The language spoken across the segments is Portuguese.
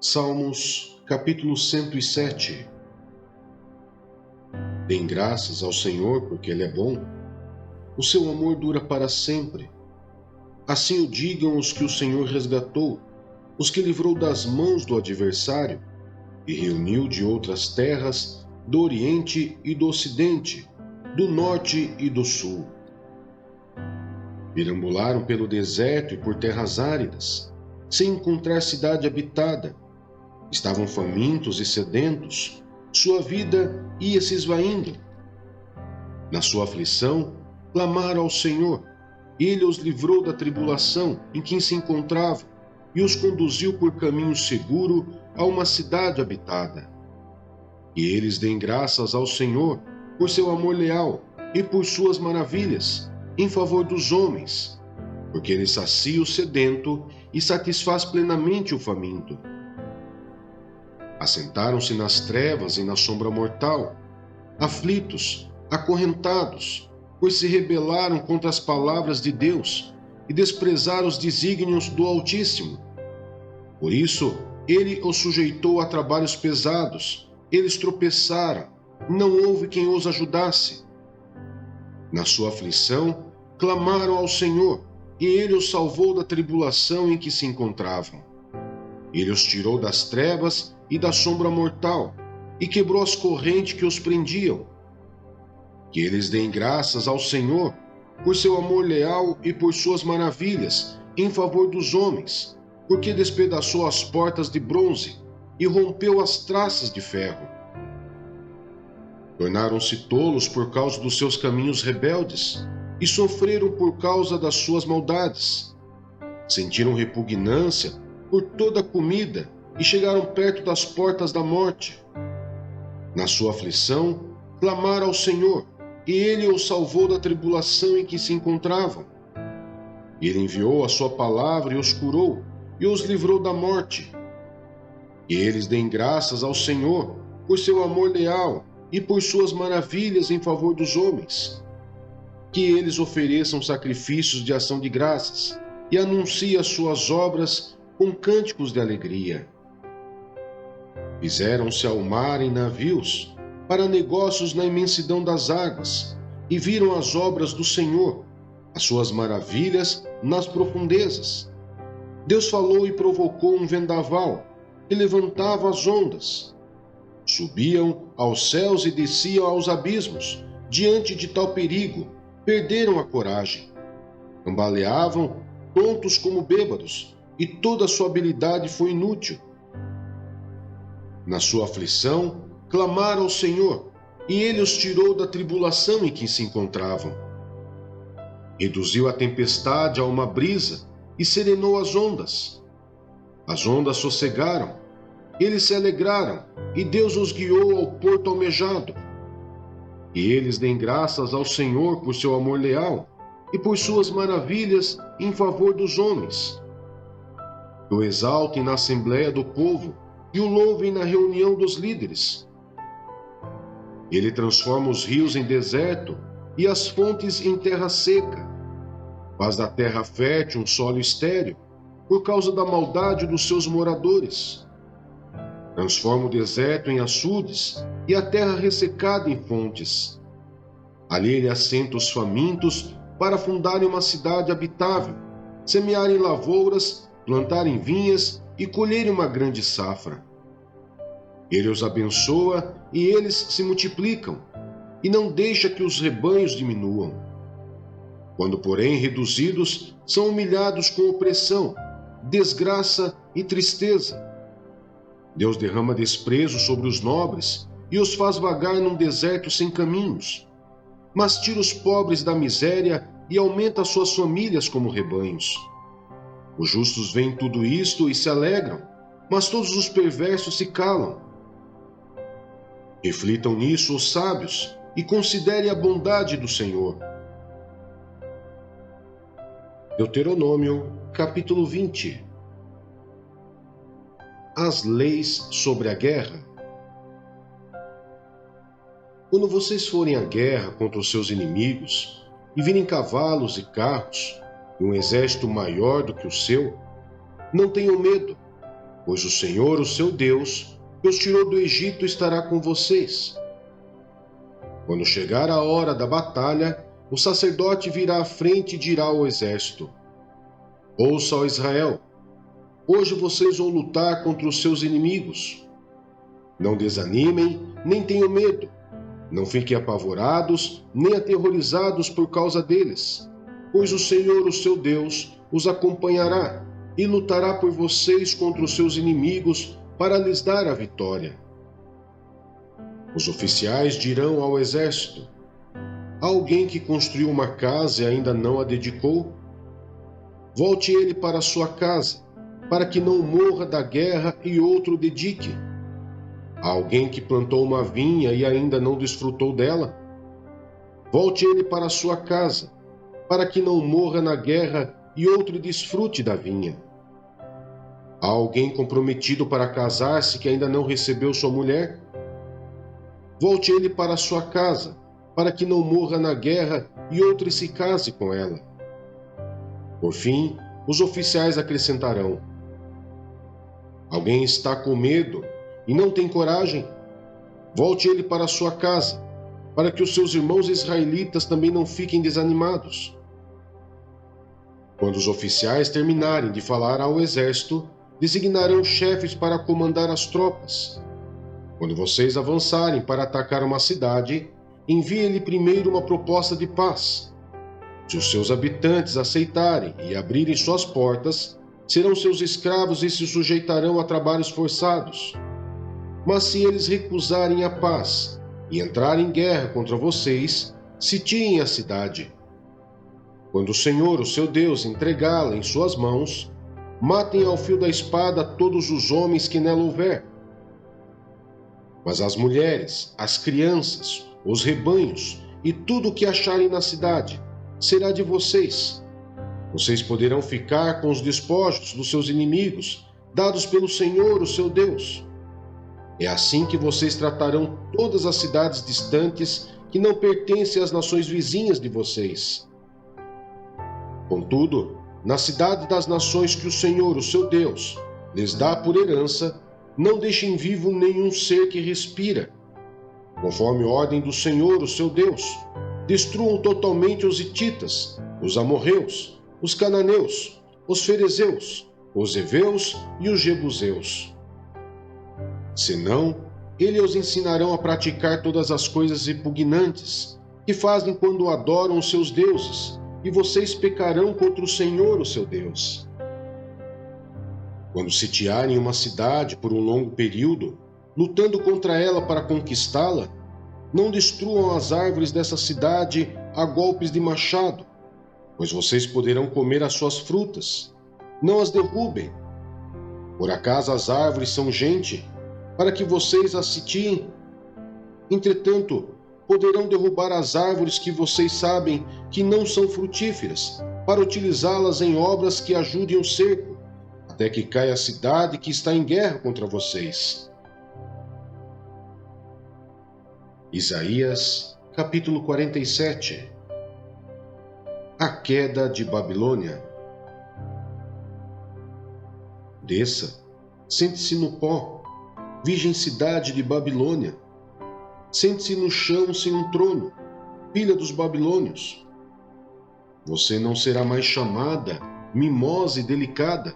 Salmos, capítulo 107. Dêem graças ao Senhor, porque Ele é bom. O seu amor dura para sempre. Assim o digam os que o Senhor resgatou, os que livrou das mãos do adversário e reuniu de outras terras, do Oriente e do Ocidente, do Norte e do Sul. Perambularam pelo deserto e por terras áridas, sem encontrar cidade habitada. Estavam famintos e sedentos, sua vida ia se esvaindo. Na sua aflição, clamaram ao Senhor. Ele os livrou da tribulação em que se encontravam e os conduziu por caminho seguro a uma cidade habitada. E eles dêem graças ao Senhor por seu amor leal e por suas maravilhas em favor dos homens, porque Ele sacia o sedento e satisfaz plenamente o faminto. Assentaram-se nas trevas e na sombra mortal, aflitos, acorrentados, pois se rebelaram contra as palavras de Deus e desprezaram os desígnios do Altíssimo. Por isso, Ele os sujeitou a trabalhos pesados, eles tropeçaram, não houve quem os ajudasse. Na sua aflição, clamaram ao Senhor, e Ele os salvou da tribulação em que se encontravam. Ele os tirou das trevas e da sombra mortal, e quebrou as correntes que os prendiam. Que eles deem graças ao Senhor por seu amor leal e por suas maravilhas em favor dos homens, porque despedaçou as portas de bronze e rompeu as traças de ferro. Tornaram-se tolos por causa dos seus caminhos rebeldes e sofreram por causa das suas maldades. Sentiram repugnância por toda a comida e chegaram perto das portas da morte. Na sua aflição, clamaram ao Senhor, e Ele os salvou da tribulação em que se encontravam. Ele enviou a sua palavra e os curou, e os livrou da morte. Que eles deem graças ao Senhor por seu amor leal e por suas maravilhas em favor dos homens. Que eles ofereçam sacrifícios de ação de graças e anunciem as suas obras com cânticos de alegria. Fizeram-se ao mar em navios, para negócios na imensidão das águas, e viram as obras do Senhor, as suas maravilhas nas profundezas. Deus falou e provocou um vendaval, que levantava as ondas. Subiam aos céus e desciam aos abismos. Diante de tal perigo, perderam a coragem. Cambaleavam, tontos como bêbados, e toda a sua habilidade foi inútil. Na sua aflição, clamaram ao Senhor, e Ele os tirou da tribulação em que se encontravam. Reduziu a tempestade a uma brisa e serenou as ondas. As ondas sossegaram, eles se alegraram, e Deus os guiou ao porto almejado. E eles deem graças ao Senhor por seu amor leal e por suas maravilhas em favor dos homens. Que o exaltem na assembleia do povo e o louvem na reunião dos líderes. Ele transforma os rios em deserto e as fontes em terra seca. Faz da terra fértil um solo estéril, por causa da maldade dos seus moradores. Transforma o deserto em açudes e a terra ressecada em fontes. Ali ele assenta os famintos para fundarem uma cidade habitável, semearem lavouras, plantarem vinhas e colherem uma grande safra. Ele os abençoa e eles se multiplicam, e não deixa que os rebanhos diminuam. Quando, porém, reduzidos, são humilhados com opressão, desgraça e tristeza. Deus derrama desprezo sobre os nobres e os faz vagar num deserto sem caminhos. Mas tira os pobres da miséria e aumenta suas famílias como rebanhos. Os justos veem tudo isto e se alegram, mas todos os perversos se calam. Reflitam nisso os sábios e considerem a bondade do Senhor. Deuteronômio, capítulo 20. As leis sobre a guerra. Quando vocês forem à guerra contra os seus inimigos e virem cavalos e carros e um exército maior do que o seu, não tenham medo. pois o Senhor, o seu Deus, que os tirou do Egito, estará com vocês. Quando chegar a hora da batalha, o sacerdote virá à frente e dirá ao exército: Ouça, ó Israel, hoje vocês vão lutar contra os seus inimigos. Não desanimem, nem tenham medo. Não fiquem apavorados, nem aterrorizados por causa deles, pois o Senhor, o seu Deus, os acompanhará e lutará por vocês contra os seus inimigos para lhes dar a vitória. Os oficiais dirão ao exército: Há alguém que construiu uma casa e ainda não a dedicou? Volte ele para sua casa, para que não morra da guerra e outro dedique. Há alguém que plantou uma vinha e ainda não desfrutou dela? Volte ele para sua casa, para que não morra na guerra e outro desfrute da vinha. Há alguém comprometido para casar-se que ainda não recebeu sua mulher? Volte ele para sua casa, para que não morra na guerra e outro se case com ela. Por fim, os oficiais acrescentarão: Alguém está com medo e não tem coragem? Volte ele para sua casa, para que os seus irmãos israelitas também não fiquem desanimados. Quando os oficiais terminarem de falar ao exército, designarão chefes para comandar as tropas. Quando vocês avançarem para atacar uma cidade, envie-lhe primeiro uma proposta de paz. Se os seus habitantes aceitarem e abrirem suas portas, serão seus escravos e se sujeitarão a trabalhos forçados. Mas se eles recusarem a paz e entrarem em guerra contra vocês, sitiem a cidade. Quando o Senhor, o seu Deus, entregá-la em suas mãos, matem ao fio da espada todos os homens que nela houver. Mas as mulheres, as crianças, os rebanhos e tudo o que acharem na cidade será de vocês. Vocês poderão ficar com os despojos dos seus inimigos, dados pelo Senhor, o seu Deus. É assim que vocês tratarão todas as cidades distantes que não pertencem às nações vizinhas de vocês. Contudo, na cidade das nações que o Senhor, o seu Deus, lhes dá por herança, não deixem vivo nenhum ser que respira. Conforme a ordem do Senhor, o seu Deus, destruam totalmente os hititas, os amorreus, os cananeus, os ferezeus, os heveus e os jebuseus. Senão, eles os ensinarão a praticar todas as coisas repugnantes que fazem quando adoram os seus deuses, e vocês pecarão contra o Senhor, o seu Deus. Quando sitiarem uma cidade por um longo período, lutando contra ela para conquistá-la, não destruam as árvores dessa cidade a golpes de machado, pois vocês poderão comer as suas frutas. Não as derrubem. Por acaso as árvores são gente, para que vocês as sitiem? Entretanto, poderão derrubar as árvores que vocês sabem que não são frutíferas, para utilizá-las em obras que ajudem o cerco, até que caia a cidade que está em guerra contra vocês. Isaías, capítulo 47. A queda de Babilônia. Desça, sente-se no pó, virgem cidade de Babilônia. Sente-se no chão sem um trono, filha dos babilônios. Você não será mais chamada mimosa e delicada.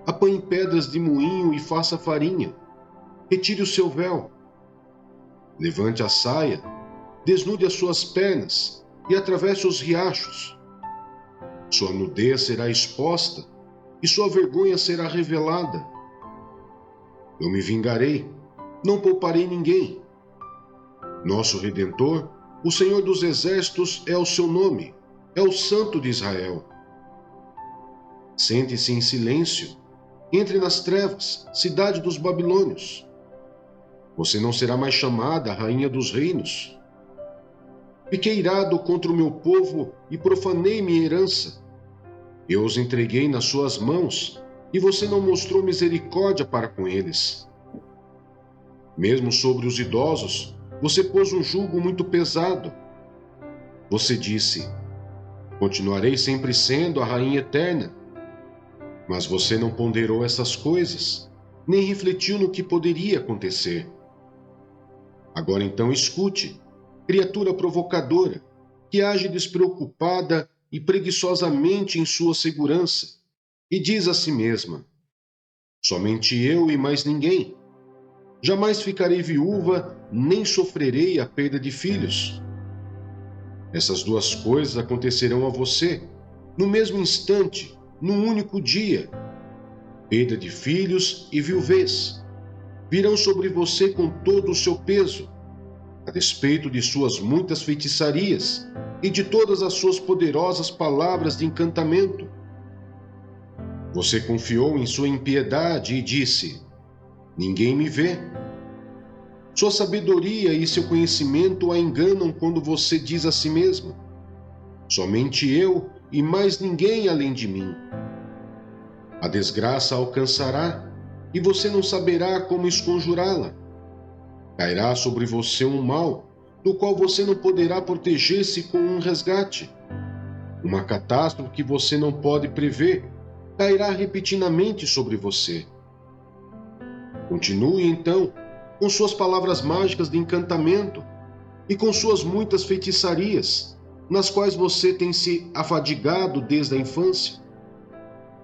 Apanhe pedras de moinho e faça farinha. Retire o seu véu. Levante a saia, desnude as suas pernas e atravesse os riachos. Sua nudez será exposta e sua vergonha será revelada. Eu me vingarei, não pouparei ninguém. Nosso Redentor, o Senhor dos Exércitos, é o seu nome, é o Santo de Israel. Sente-se em silêncio, entre nas trevas, cidade dos babilônios. Você não será mais chamada Rainha dos Reinos. Fiquei irado contra o meu povo e profanei minha herança. Eu os entreguei nas suas mãos, e você não mostrou misericórdia para com eles. Mesmo sobre os idosos, você pôs um jugo muito pesado. Você disse: continuarei sempre sendo a rainha eterna. Mas você não ponderou essas coisas, nem refletiu no que poderia acontecer. Agora então escute, criatura provocadora, que age despreocupada e preguiçosamente em sua segurança, e diz a si mesma: somente eu e mais ninguém. Jamais ficarei viúva, nem sofrerei a perda de filhos. Essas duas coisas acontecerão a você, no mesmo instante, num único dia. Perda de filhos e viuvez virão sobre você com todo o seu peso, a despeito de suas muitas feitiçarias e de todas as suas poderosas palavras de encantamento. Você confiou em sua impiedade e disse: ninguém me vê. Sua sabedoria e seu conhecimento a enganam quando você diz a si mesma: somente eu e mais ninguém além de mim. A desgraça alcançará e você não saberá como esconjurá-la. Cairá sobre você um mal, do qual você não poderá proteger-se com um resgate. Uma catástrofe que você não pode prever cairá repentinamente sobre você. Continue, então, com suas palavras mágicas de encantamento e com suas muitas feitiçarias, nas quais você tem se afadigado desde a infância.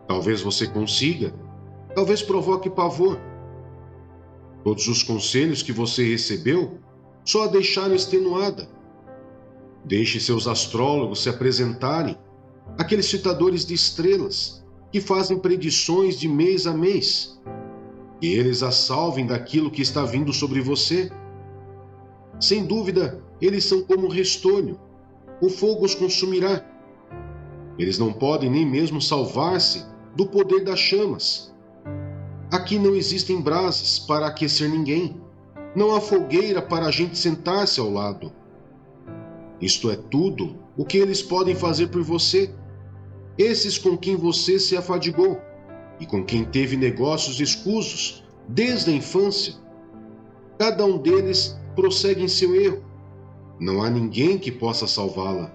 Talvez você consiga, talvez provoque pavor. Todos os conselhos que você recebeu só a deixaram extenuada. Deixe seus astrólogos se apresentarem, aqueles citadores de estrelas que fazem predições de mês a mês, e eles a salvem daquilo que está vindo sobre você. Sem dúvida, eles são como restolho, o fogo os consumirá. Eles não podem nem mesmo salvar-se do poder das chamas. Aqui não existem brasas para aquecer ninguém, não há fogueira para a gente sentar-se ao lado. Isto é tudo o que eles podem fazer por você, esses com quem você se afadigou e com quem teve negócios escusos desde a infância. Cada um deles prossegue em seu erro. Não há ninguém que possa salvá-la.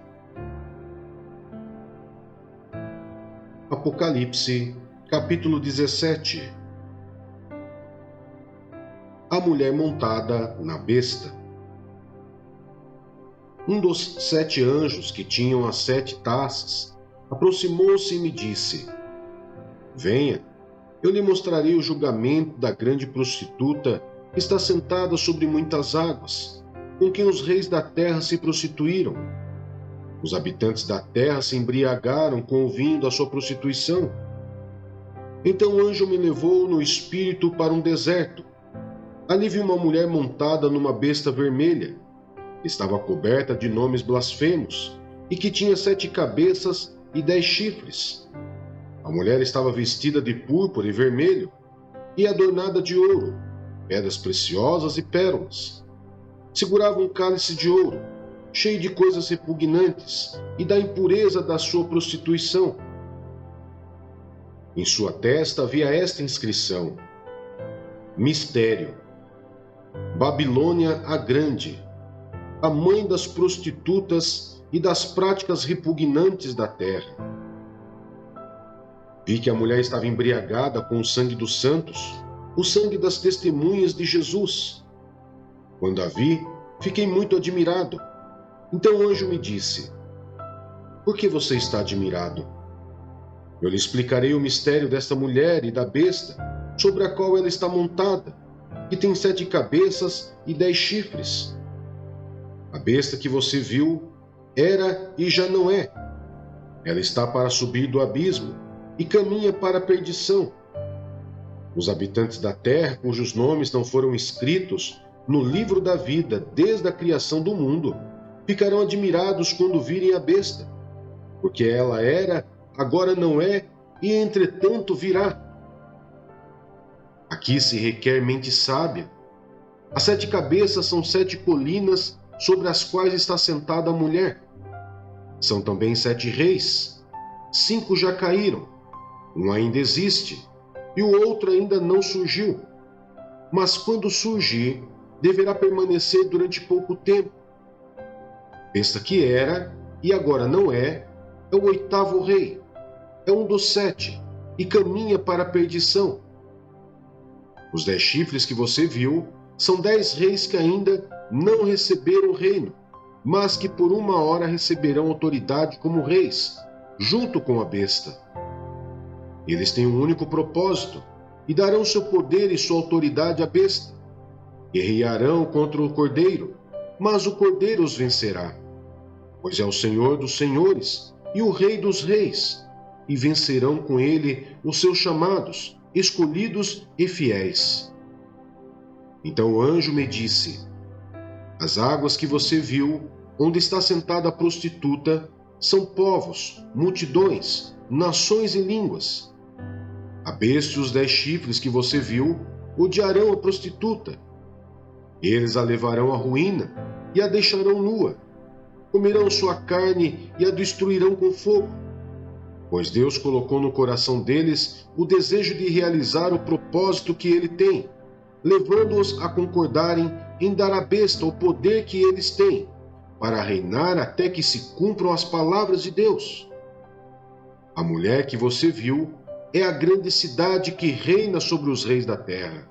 Apocalipse, capítulo 17. A mulher montada na besta. Um dos 7 anjos que tinham as 7 taças aproximou-se e me disse: venha, eu lhe mostrarei o julgamento da grande prostituta que está sentada sobre muitas águas, com quem os reis da terra se prostituíram. Os habitantes da terra se embriagaram com o vinho da sua prostituição. Então o anjo me levou no espírito para um deserto. Ali vi uma mulher montada numa besta vermelha. Estava coberta de nomes blasfemos e que tinha 7 cabeças e 10 chifres. A mulher estava vestida de púrpura e vermelho e adornada de ouro, pedras preciosas e pérolas. Segurava um cálice de ouro, cheio de coisas repugnantes e da impureza da sua prostituição. Em sua testa havia esta inscrição: Mistério. Babilônia a Grande, a mãe das prostitutas e das práticas repugnantes da terra. Vi que a mulher estava embriagada com o sangue dos santos, o sangue das testemunhas de Jesus. Quando a vi, fiquei muito admirado. Então o anjo me disse: por que você está admirado? Eu lhe explicarei o mistério desta mulher e da besta, sobre a qual ela está montada, que tem 7 cabeças e 10 chifres. A besta que você viu era e já não é. Ela está para subir do abismo e caminha para a perdição. Os habitantes da terra, cujos nomes não foram escritos no livro da vida desde a criação do mundo, ficarão admirados quando virem a besta, porque ela era, agora não é, e entretanto virá. Aqui se requer mente sábia. As 7 cabeças são 7 colinas sobre as quais está sentada a mulher. São também 7 reis. 5 já caíram, um ainda existe, e o outro ainda não surgiu. Mas quando surgir, deverá permanecer durante pouco tempo. Besta que era, e agora não é, é o 8º rei. É um dos 7, e caminha para a perdição. Os 10 chifres que você viu são 10 reis que ainda não receberam o reino, mas que por uma hora receberão autoridade como reis, junto com a besta. Eles têm um único propósito e darão seu poder e sua autoridade à besta. Guerrearão contra o Cordeiro, mas o Cordeiro os vencerá, pois é o Senhor dos senhores e o Rei dos reis, e vencerão com ele os seus chamados, escolhidos e fiéis. Então o anjo me disse: as águas que você viu, onde está sentada a prostituta, são povos, multidões, nações e línguas. A besta e os 10 chifres que você viu odiarão a prostituta. Eles a levarão à ruína e a deixarão nua. Comerão sua carne e a destruirão com fogo. Pois Deus colocou no coração deles o desejo de realizar o propósito que ele tem, levando-os a concordarem em dar à besta o poder que eles têm, para reinar até que se cumpram as palavras de Deus. A mulher que você viu é a grande cidade que reina sobre os reis da terra.